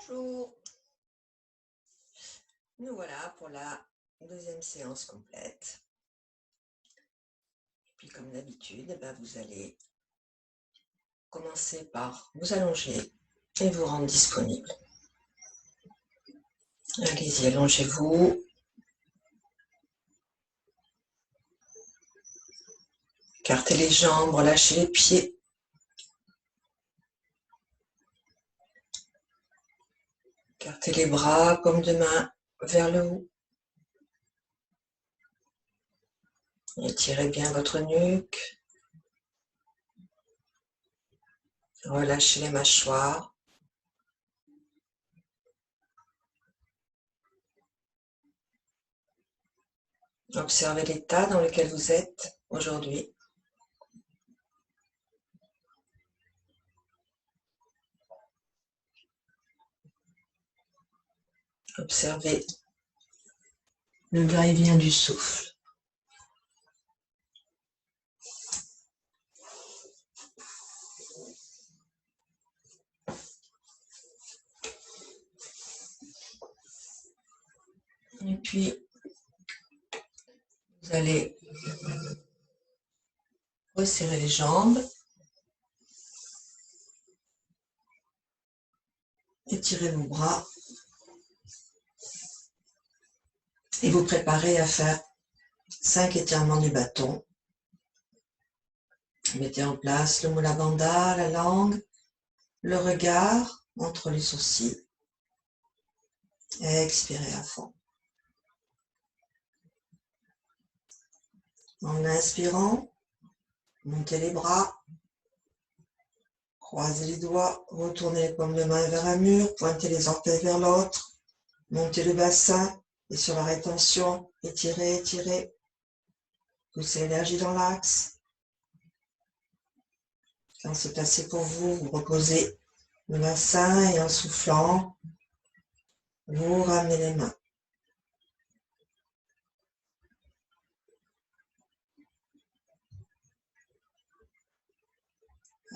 Bonjour. Nous voilà pour la deuxième séance complète. Et puis comme d'habitude, vous allez commencer par vous allonger et vous rendre disponible. Allez-y, allongez-vous. Écartez les jambes, relâchez les pieds. Écartez les bras, paumes de main vers le haut. Étirez bien votre nuque. Relâchez les mâchoires. Observez l'état dans lequel vous êtes aujourd'hui. Observez le va-et-vient du souffle. Et puis, vous allez resserrer les jambes, étirez vos bras et vous préparez à faire 5 étirements du bâton. Mettez en place le Mula Bandha, la langue, le regard entre les sourcils. Expirez à fond. En inspirant, montez les bras, croisez les doigts, retournez les paumes de main vers un mur, pointez les orteils vers l'autre, montez le bassin et sur la rétention, étirez, étirez. Poussez l'énergie dans l'axe. Quand c'est assez pour vous, vous reposez le bassin et en soufflant, vous ramenez les mains.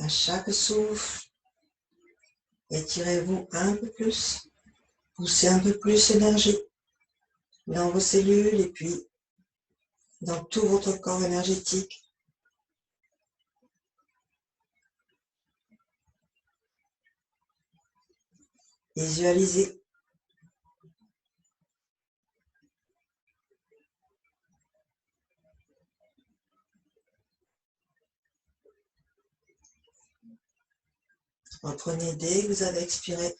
À chaque souffle, étirez-vous un peu plus, poussez un peu plus l'énergie dans vos cellules et puis dans tout votre corps énergétique. Visualisez. Reprenez dès que vous avez expiré.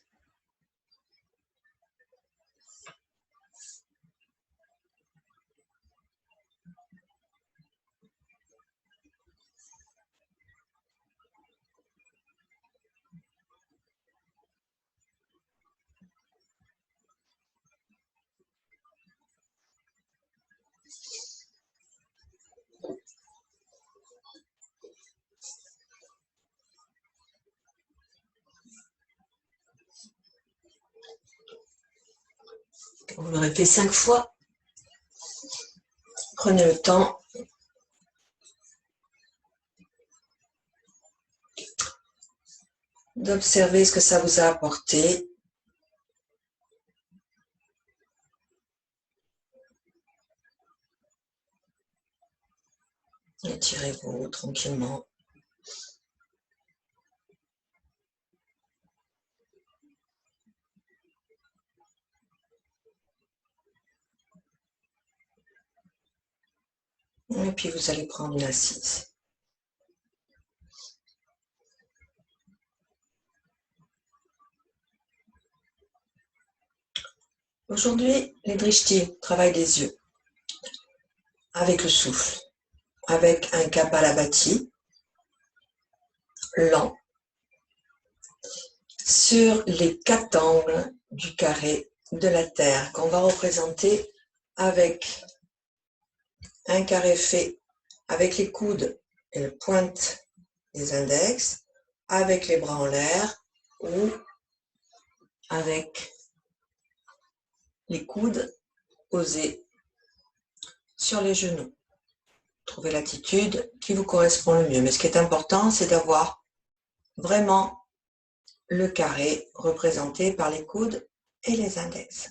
Vous l'aurez fait 5 fois. Prenez le temps d'observer ce que ça vous a apporté. Étirez-vous tranquillement. Et puis vous allez prendre une assise. Aujourd'hui, les drishtis travaillent les yeux avec le souffle, avec un kapalabhati lent sur les 4 angles du carré de la Terre qu'on va représenter avec un carré fait avec les coudes et la pointe des index, avec les bras en l'air ou avec les coudes posés sur les genoux. Trouvez l'attitude qui vous correspond le mieux. Mais ce qui est important, c'est d'avoir vraiment le carré représenté par les coudes et les index.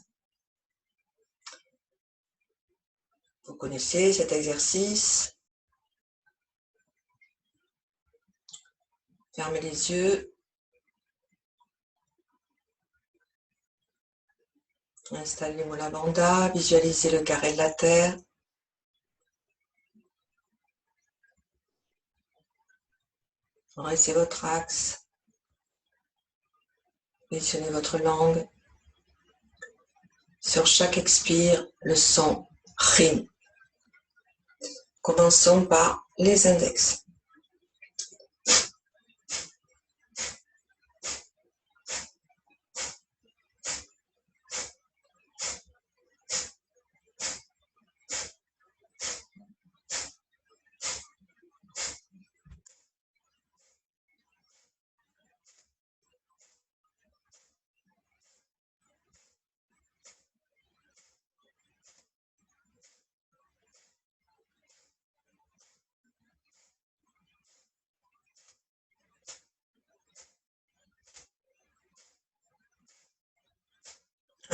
Vous connaissez cet exercice. Fermez les yeux. Installez les moula bandha, visualisez le carré de la terre. Dressez votre axe. Positionnez votre langue. Sur chaque expire, le son rime. Commençons par les index.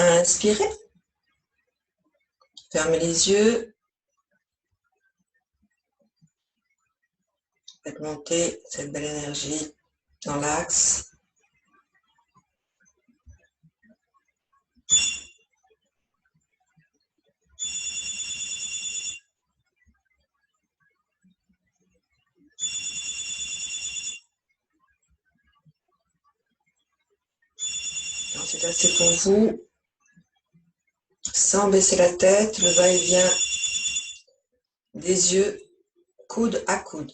Inspirez. Fermez les yeux. Faites monter cette belle énergie dans l'axe. Quand c'est assez pour vous, sans baisser la tête, le va-et-vient des yeux, coude à coude.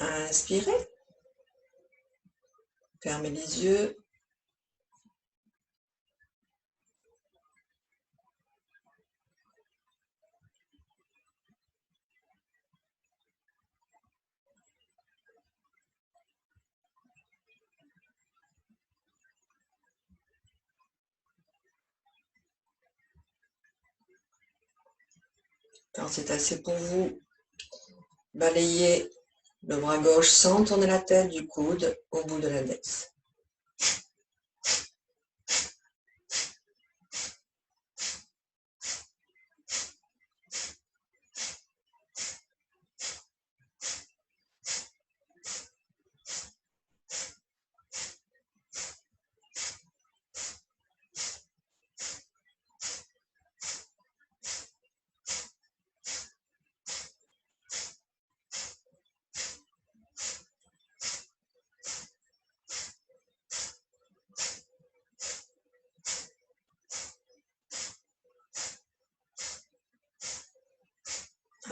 Inspirez. Fermez les yeux. Quand c'est assez pour vous, balayez le bras gauche sans tourner la tête du coude au bout de l'index.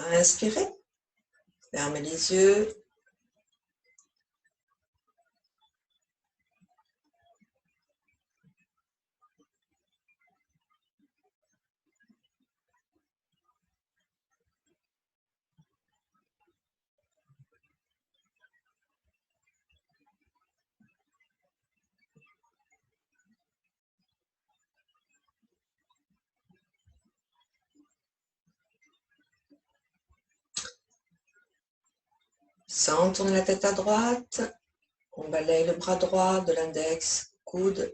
Inspirez. Fermez les yeux. Sans tourner la tête à droite, on balaye le bras droit de l'index, coude.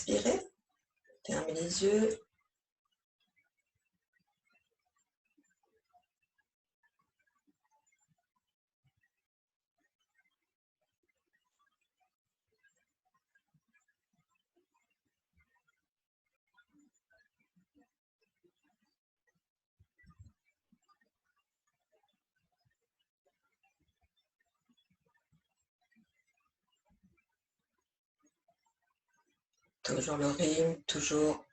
Inspirez, fermez les yeux. Toujours le rythme, toujours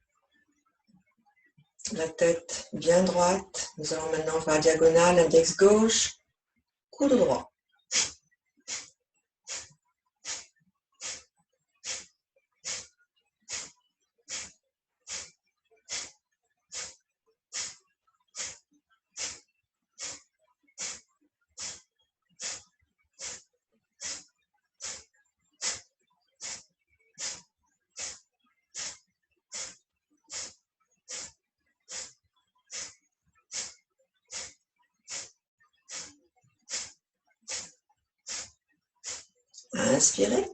la tête bien droite. Nous allons maintenant faire la diagonale, index gauche, coude droit. Inspirez.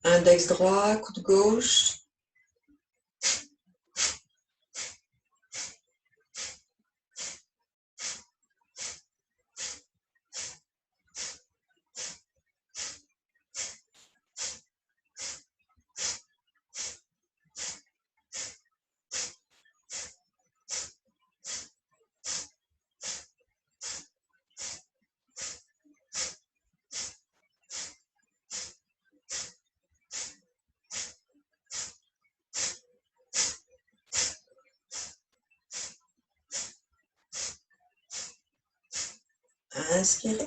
Index droit, coude gauche. Inspirez.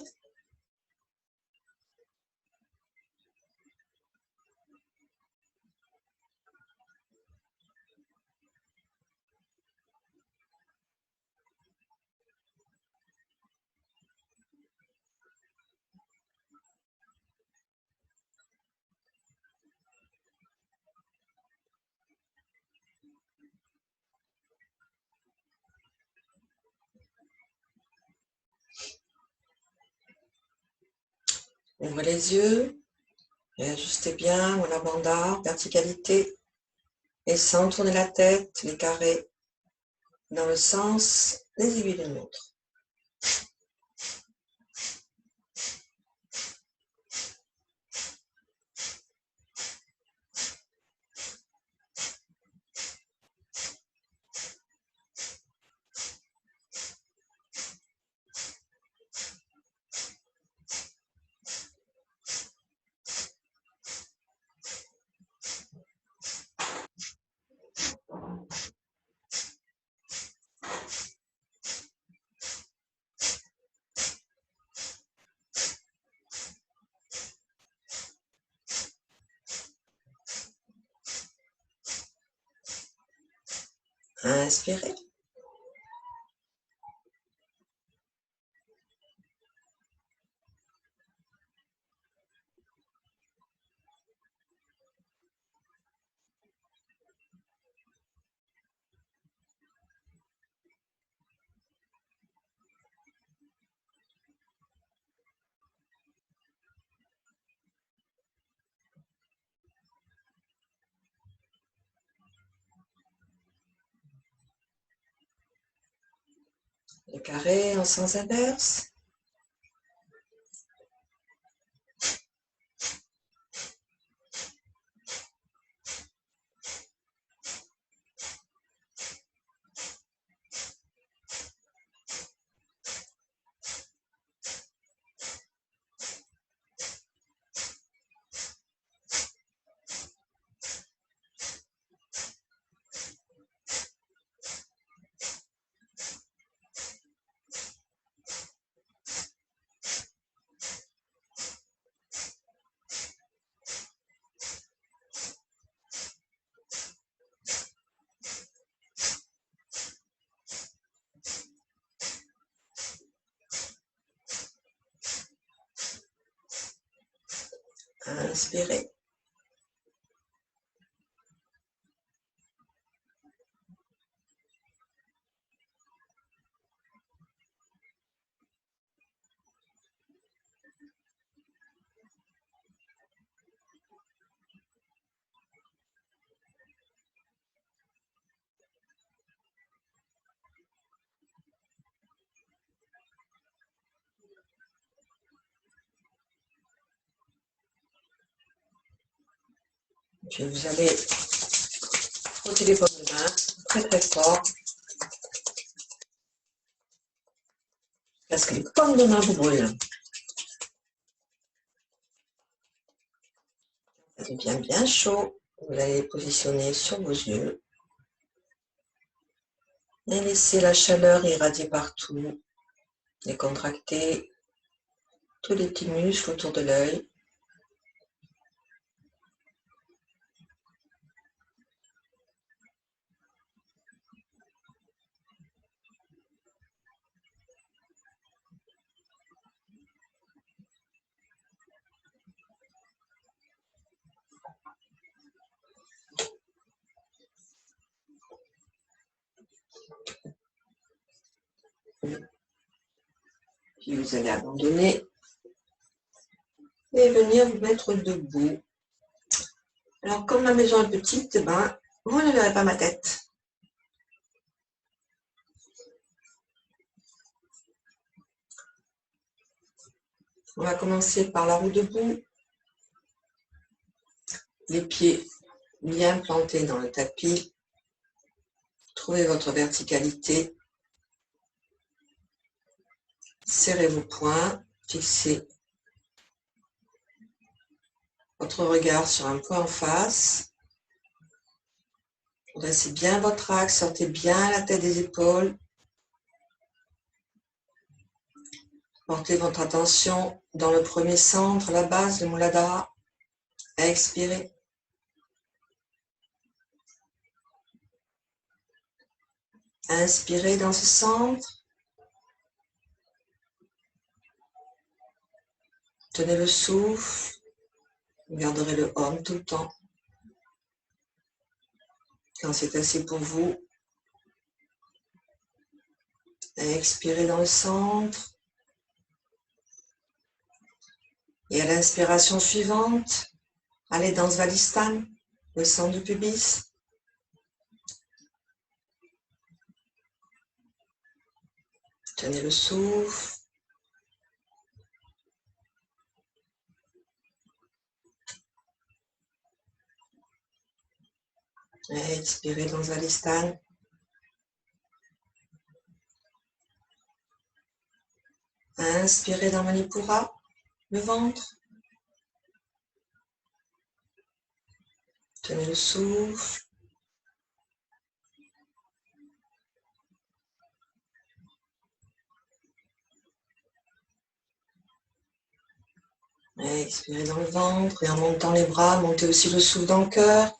Ouvrez les yeux et ajustez bien la banda, verticalité. Et sans tourner la tête, les carrés dans le sens des aiguilles d'une montre. Inspirez. Les carrés en sens inverse. Inspirez. Puis vous allez frotter les paumes de main très très fort parce que les paumes de main vous brûlent. Ça devient bien chaud. Vous allez les positionner sur vos yeux et laisser la chaleur irradier partout, décontracter tous les petits muscles autour de l'œil. Puis vous allez abandonner et venir vous mettre debout. Alors comme ma maison est petite, vous ne verrez pas ma tête. On va commencer par la roue debout. Les pieds bien plantés dans le tapis. Trouvez votre verticalité. Serrez vos poings. Fixez votre regard sur un point en face. Dressez bien votre axe. Sortez bien la tête des épaules. Portez votre attention dans le premier centre, la base, le Muladhara. Expirez. Inspirez dans ce centre. Tenez le souffle. Vous garderez le Om tout le temps. Quand c'est assez pour vous, expirez dans le centre. Et à l'inspiration suivante, allez dans Svadhisthana, le centre du pubis. Tenez le souffle. Et expirez dans Svadhisthana. Inspirez dans Manipura, le ventre. Tenez le souffle. Et expirez dans le ventre et en montant les bras, montez aussi le souffle dans le cœur.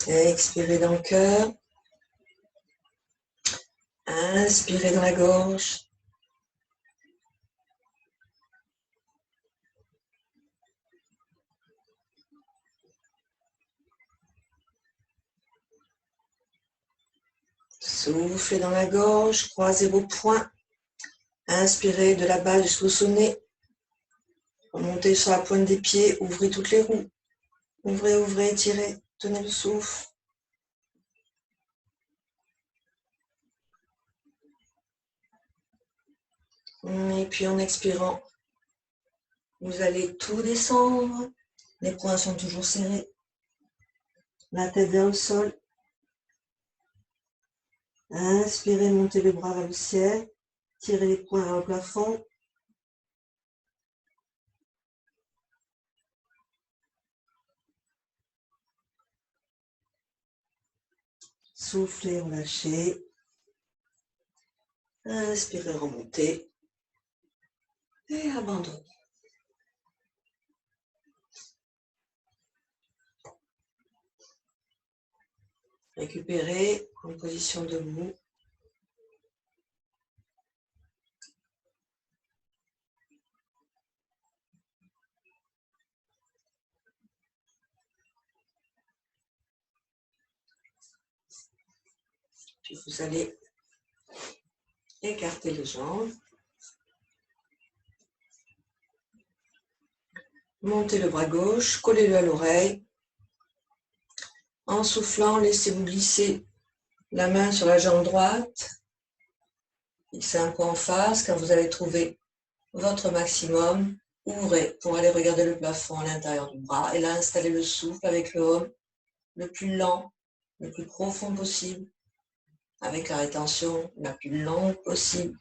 Et expirez dans le cœur. Inspirez dans la gorge. Soufflez dans la gorge, croisez vos poings. Inspirez de la base jusqu'au nez. Remontez sur la pointe des pieds, ouvrez toutes les roues. Ouvrez, ouvrez, étirez, tenez le souffle. Et puis en expirant, vous allez tout descendre. Les poings sont toujours serrés. La tête vers le sol. Inspirez, montez les bras vers le ciel. Tirez les poings vers le plafond. Soufflez, relâchez. Inspirez, remontez. Et abandonnez. Récupérez en position debout. Puis vous allez écarter les jambes. Montez le bras gauche, collez-le à l'oreille. En soufflant, laissez-vous glisser la main sur la jambe droite. Fixez un point en face. Quand vous avez trouvé votre maximum, ouvrez pour aller regarder le plafond à l'intérieur du bras. Et là, installez le souffle avec le home le plus lent, le plus profond possible, avec la rétention la plus longue possible.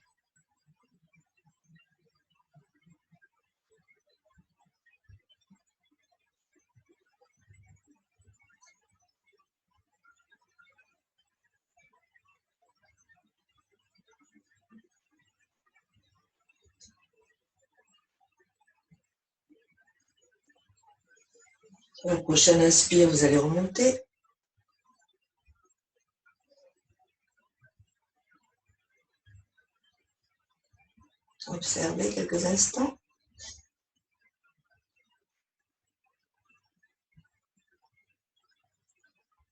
Au prochain inspire, vous allez remonter. Observez quelques instants.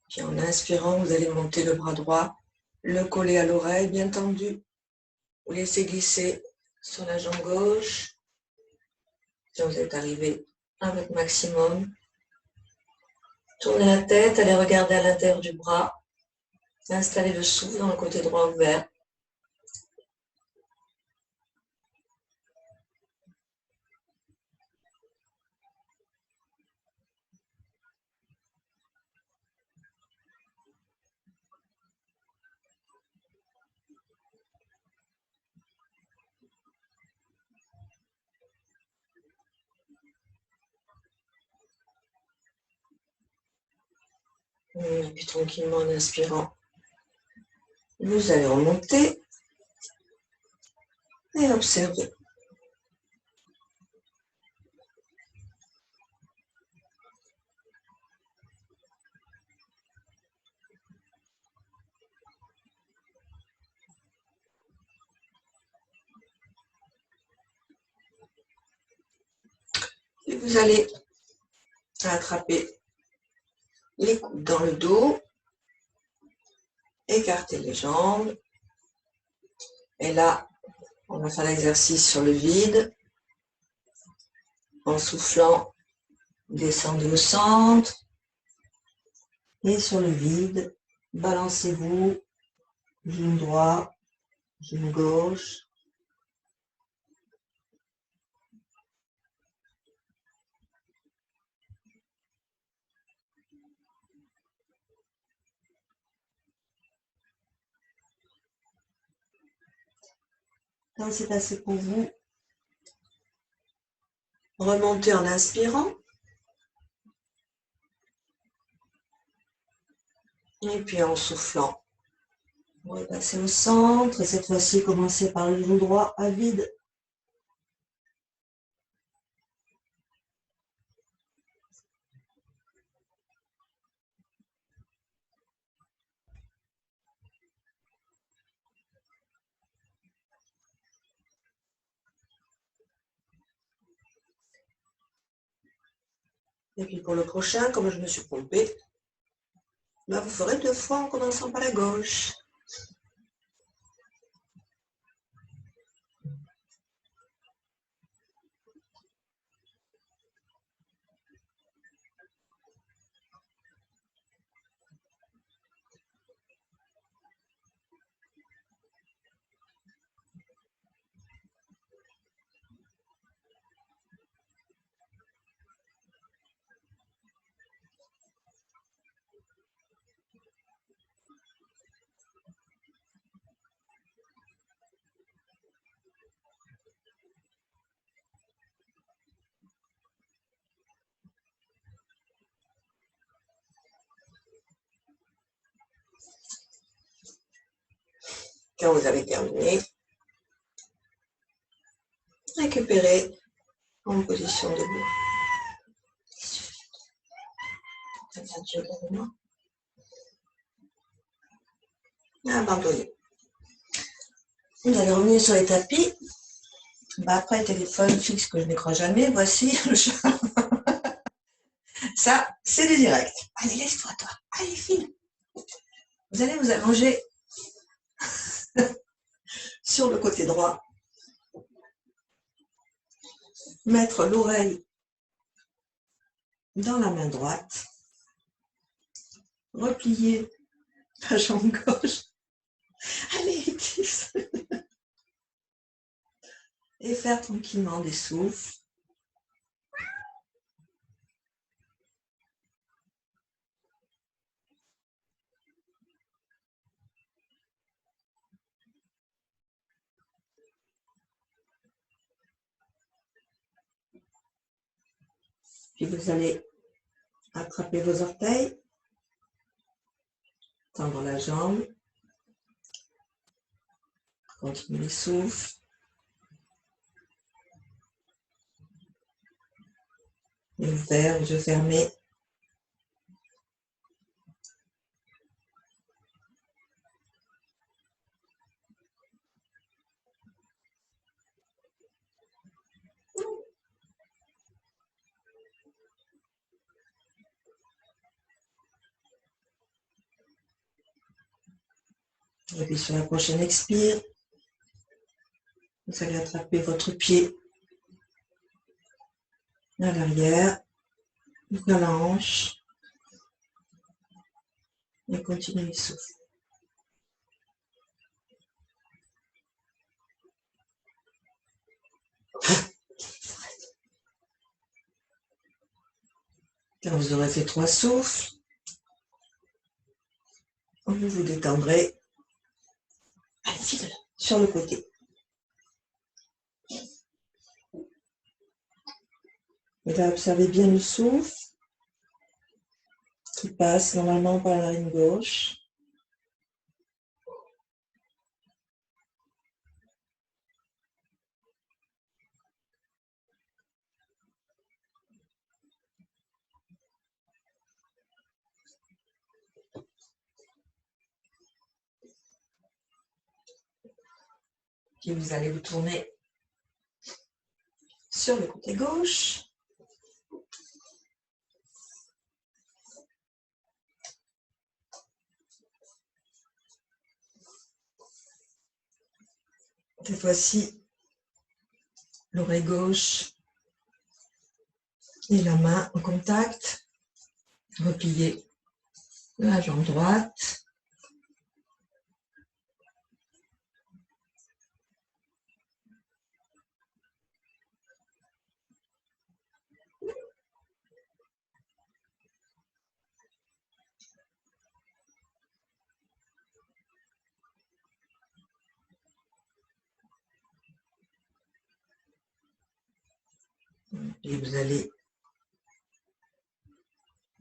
Puis en inspirant, vous allez monter le bras droit, le coller à l'oreille, bien tendu. Vous laissez glisser sur la jambe gauche. Quand vous êtes arrivé à votre maximum, tournez la tête, allez regarder à l'intérieur du bras. Installez le souffle dans le côté droit ouvert. Et puis tranquillement en inspirant, vous allez remonter et observer. Et vous allez attraper les coudes dans le dos, écarter les jambes. Et là, on va faire l'exercice sur le vide. En soufflant, descendez au centre. Et sur le vide, balancez-vous, genou droit, genou gauche. Quand c'est assez pour vous, remontez en inspirant. Et puis en soufflant, repassez au centre. Et cette fois-ci, commencez par le genou droit à vide. Et puis pour le prochain, comme je me suis trompée, vous ferez 2 fois en commençant par la gauche. Quand vous avez terminé, récupérez en position debout. Abandonné. Vous allez revenir sur les tapis. Après le téléphone fixe que je n'écrase jamais, voici le chat. Ça, c'est du direct. Allez, laisse-toi, toi. Allez, file. Vous allez vous allonger sur le côté droit. Mettre l'oreille dans la main droite. Replier la jambe gauche. Allez, glisse. Et faire tranquillement des souffles. Puis vous allez attraper vos orteils, tendre la jambe, continuez le souffle. Ouvert, les yeux fermés. Et puis sur la prochaine expire, vous allez attraper votre pied à l'arrière, ouvrir la hanche et continuez le souffle. Quand vous aurez fait 3 souffles, vous vous détendrez. Allez, file sur le côté. Et là, observez bien le souffle qui passe normalement par la narine gauche. Puis vous allez vous tourner sur le côté gauche. Cette fois-ci, l'oreille gauche et la main en contact. Repliez la jambe droite. Et vous allez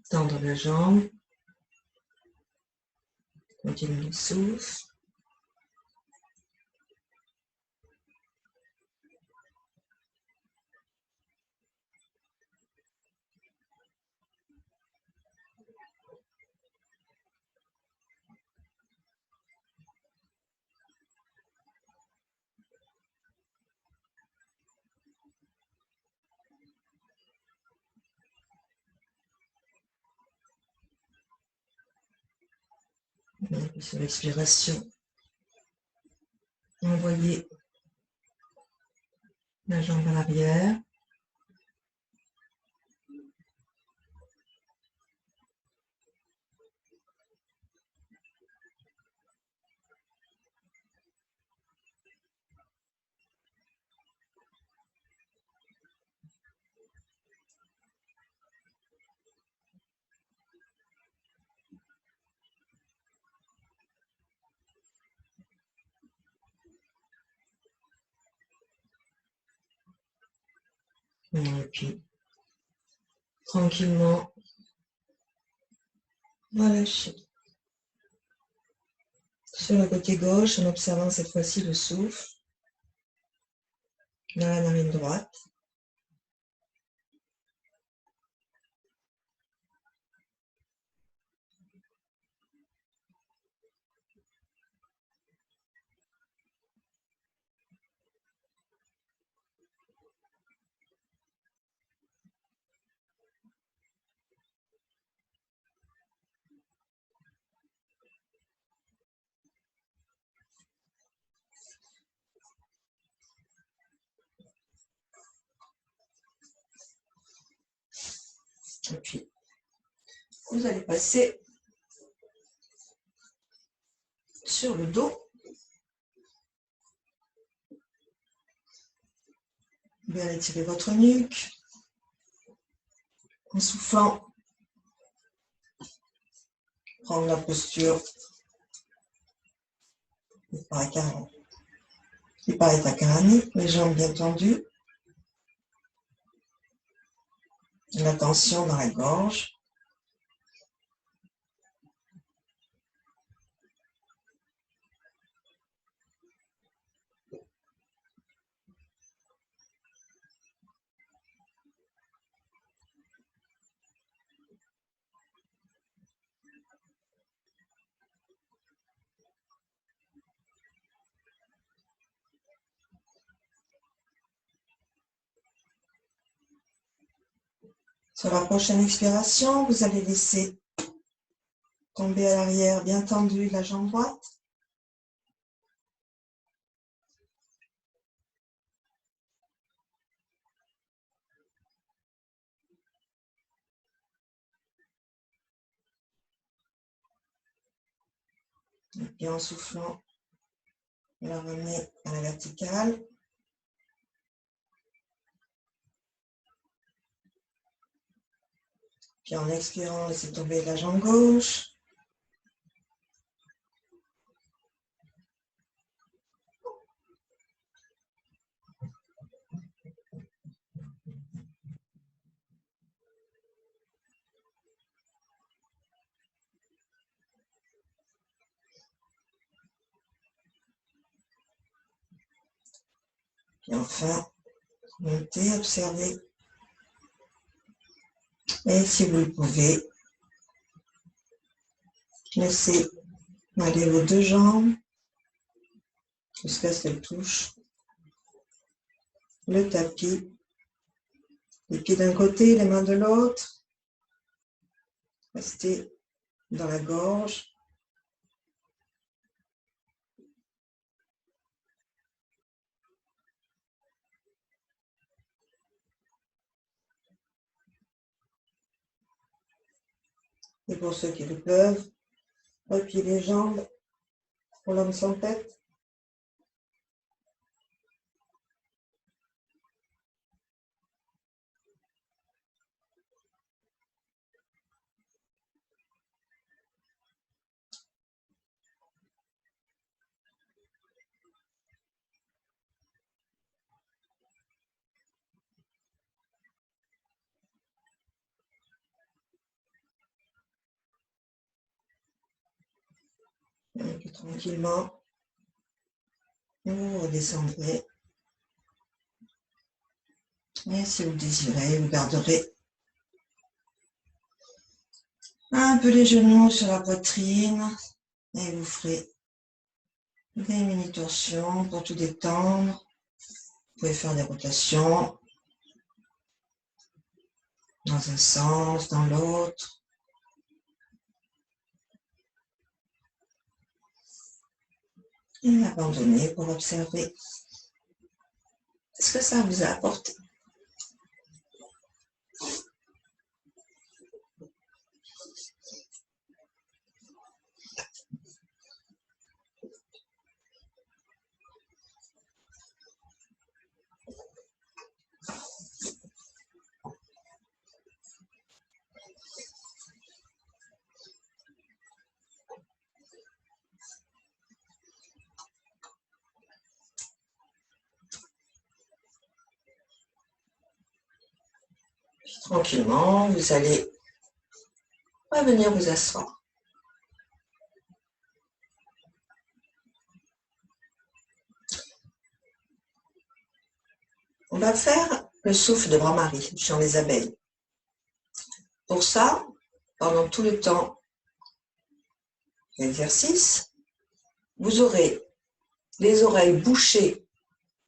tendre la jambe. Continuez le souffle. Et puis sur l'expiration, envoyez la jambe à l'arrière. Et puis, tranquillement, relâchez. Sur le côté gauche, en observant cette fois-ci le souffle dans la narine droite. Et puis, vous allez passer sur le dos. Bien étirer votre nuque en soufflant. Prendre la posture qui paraît à carré, les jambes bien tendues. La tension dans la gorge. Sur la prochaine expiration, vous allez laisser tomber à l'arrière, bien tendu, la jambe droite. Et puis en soufflant, la ramener à la verticale. Puis en expirant, laissez tomber la jambe gauche. Et enfin, montez, observez. Et si vous le pouvez, laissez aller vos deux jambes jusqu'à ce qu'elles touchent le tapis. Les pieds d'un côté, les mains de l'autre. Restez dans la gorge. Et pour ceux qui le peuvent, repliez les jambes pour l'homme sans tête. Et puis tranquillement, vous redescendrez. Et si vous le désirez, vous garderez un peu les genoux sur la poitrine et vous ferez des mini-torsions pour tout détendre. Vous pouvez faire des rotations dans un sens, dans l'autre. Et abandonner pour observer ce que ça vous a apporté. Puis, tranquillement, vous allez revenir vous asseoir. On va faire le souffle de Bras-Marie, chant des abeilles. Pour ça, pendant tout le temps de l'exercice, vous aurez les oreilles bouchées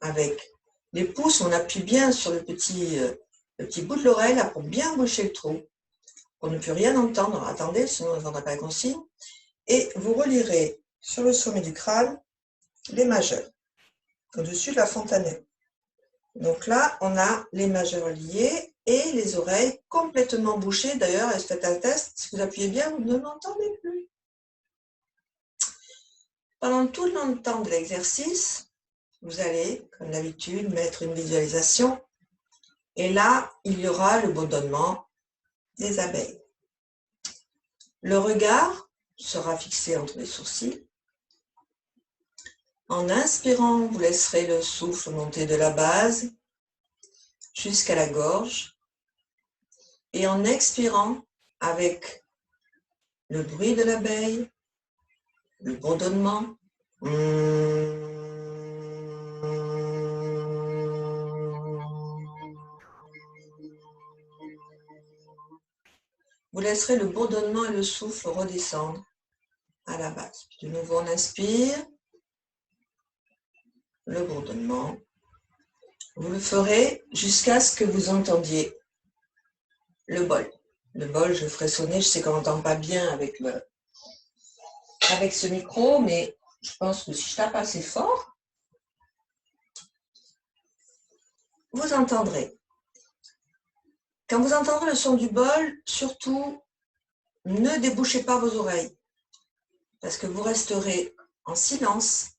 avec les pouces. On appuie bien sur le petit bout de l'oreille là pour bien boucher le trou, pour ne plus rien entendre. Attendez, sinon on n'entendra pas la consigne. Et vous relirez sur le sommet du crâne les majeurs, au-dessus de la fontanelle. Donc là, on a les majeurs liés et les oreilles complètement bouchées. D'ailleurs, faites un test, si vous appuyez bien, vous ne m'entendez plus. Pendant tout le long temps de l'exercice, vous allez, comme d'habitude, mettre une visualisation et là, il y aura le bourdonnement des abeilles. Le regard sera fixé entre les sourcils. En inspirant, vous laisserez le souffle monter de la base jusqu'à la gorge. Et en expirant, avec le bruit de l'abeille, le bourdonnement, vous laisserez le bourdonnement et le souffle redescendre à la base. De nouveau, on inspire, le bourdonnement. Vous le ferez jusqu'à ce que vous entendiez le bol. Le bol, je ferai sonner, je sais qu'on n'entend pas bien avec ce micro, mais je pense que si je tape assez fort, vous entendrez. Quand vous entendrez le son du bol, surtout, ne débouchez pas vos oreilles, parce que vous resterez en silence,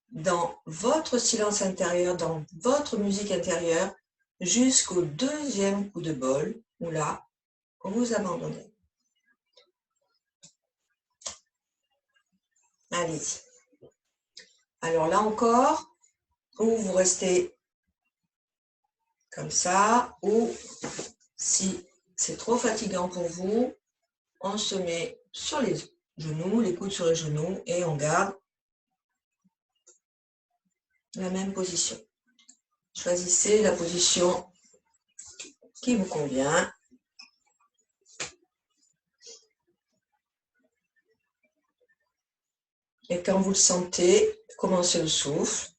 dans votre silence intérieur, dans votre musique intérieure, jusqu'au deuxième coup de bol, où là, vous abandonnez. Allez-y. Alors là encore, ou vous restez comme ça, ou si c'est trop fatigant pour vous, on se met sur les genoux, les coudes sur les genoux, et on garde la même position. Choisissez la position qui vous convient. Et quand vous le sentez, commencez le souffle.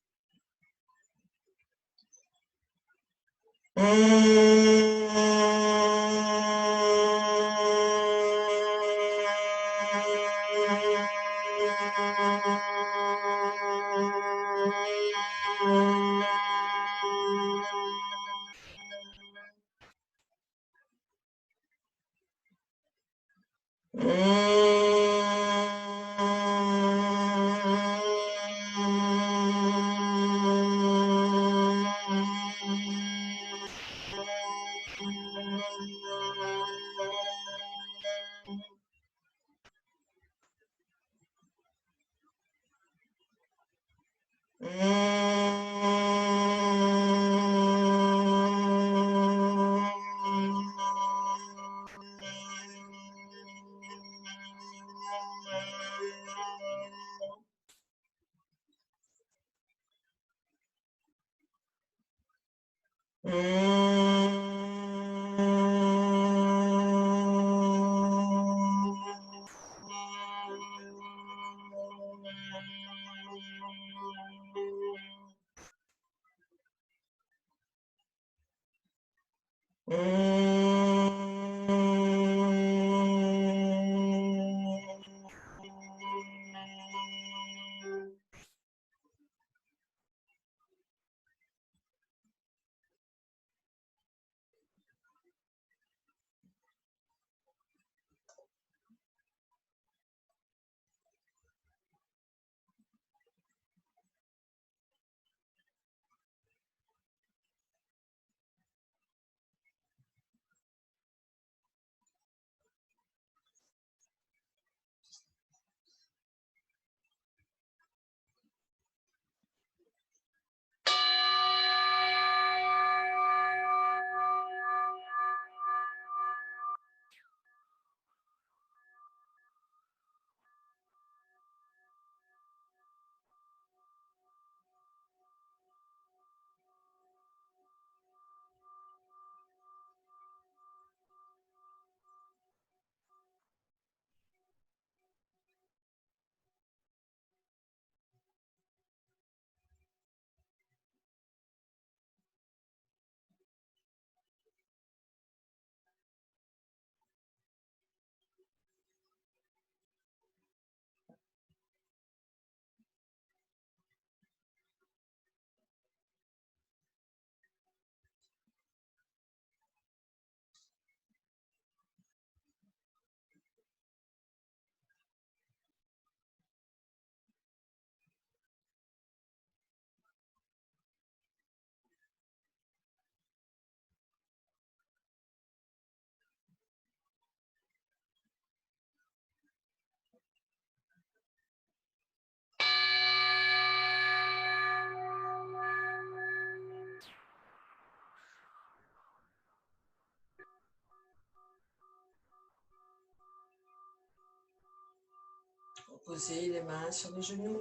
Posez les mains sur les genoux.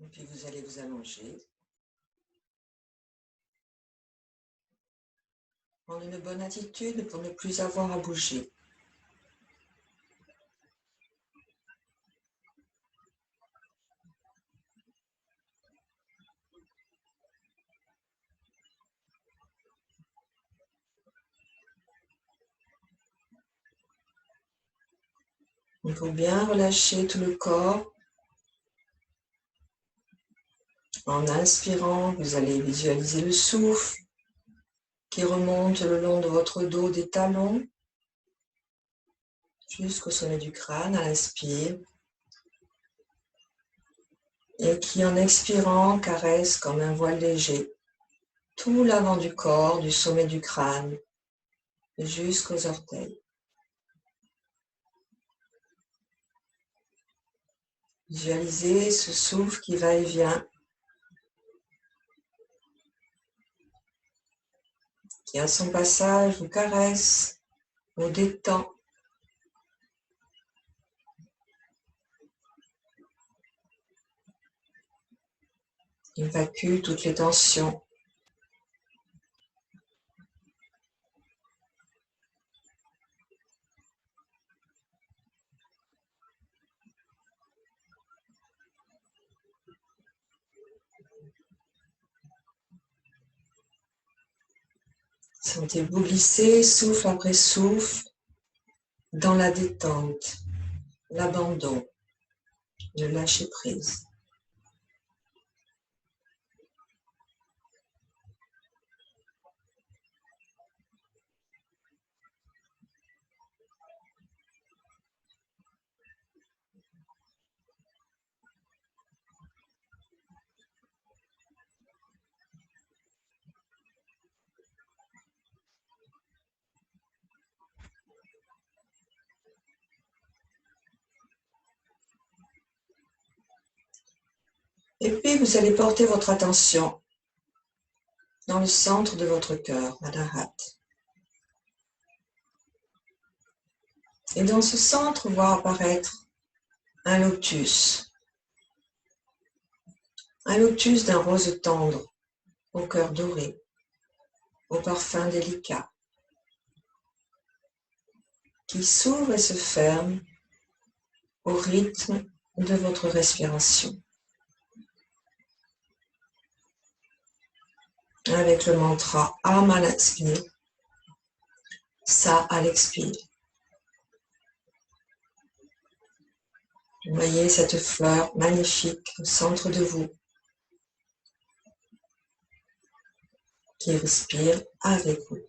Et puis vous allez vous allonger. Prendre une bonne attitude pour ne plus avoir à bouger. Il faut bien relâcher tout le corps. En inspirant, vous allez visualiser le souffle qui remonte le long de votre dos des talons jusqu'au sommet du crâne à l'inspire et qui en expirant caresse comme un voile léger tout l'avant du corps, du sommet du crâne jusqu'aux orteils. Visualisez ce souffle qui va et vient, qui à son passage vous caresse, vous détend. Évacue toutes les tensions. Sentez-vous glisser souffle après souffle dans la détente, l'abandon, le lâcher prise. Et puis vous allez porter votre attention dans le centre de votre cœur, Anahat. Et dans ce centre, voir apparaître un lotus. Un lotus d'un rose tendre, au cœur doré, au parfum délicat, qui s'ouvre et se ferme au rythme de votre respiration. Avec le mantra Am à l'inspire, Sa à l'expire. Voyez cette fleur magnifique au centre de vous qui respire avec vous.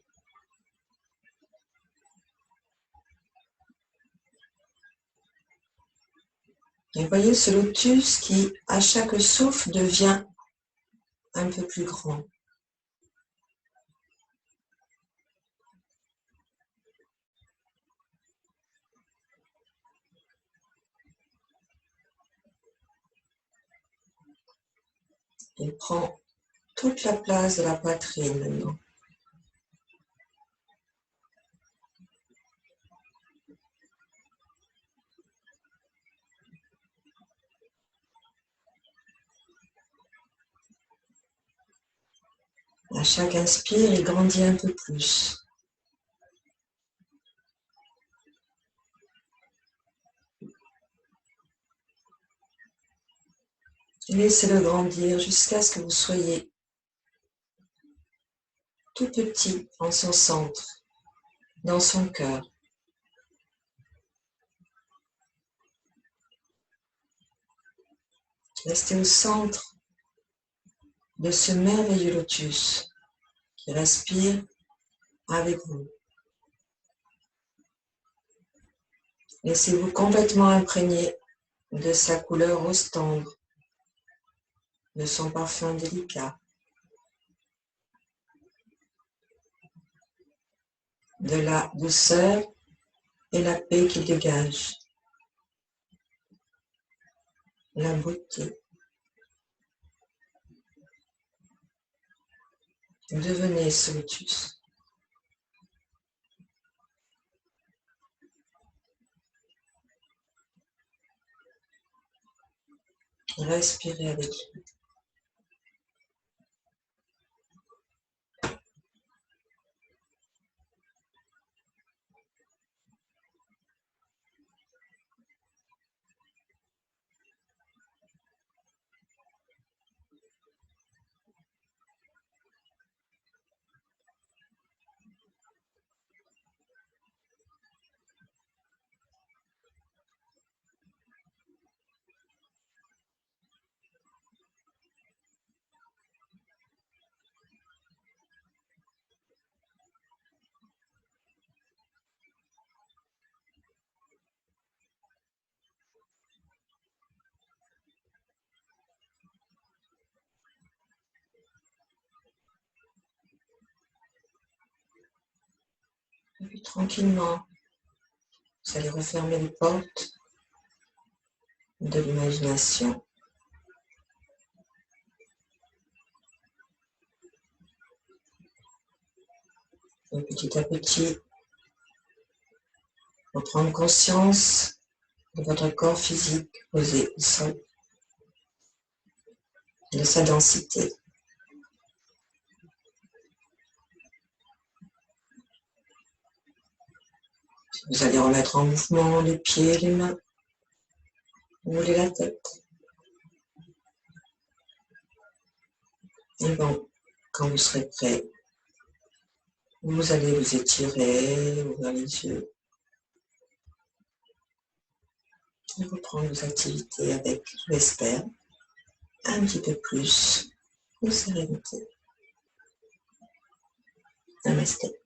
Et voyez ce lotus qui, à chaque souffle, devient un peu plus grand. Il prend toute la place de la poitrine maintenant. À chaque inspire, il grandit un peu plus. Laissez-le grandir jusqu'à ce que vous soyez tout petit en son centre, dans son cœur. Restez au centre de ce merveilleux lotus qui respire avec vous. Laissez-vous complètement imprégner de sa couleur rose tendre, de son parfum délicat, de la douceur et la paix qu'il dégage, la beauté. Devenez ce lotus. Respirez avec lui. Et puis tranquillement, vous allez refermer les portes de l'imagination. Et petit à petit, reprendre conscience de votre corps physique posé au sol, de sa densité. Vous allez remettre en mouvement les pieds, les mains, rouler la tête. Et bon, quand vous serez prêt, vous allez vous étirer, ouvrir les yeux et reprendre vos activités avec, je l'espère, un petit peu plus de sérénité. Namasté.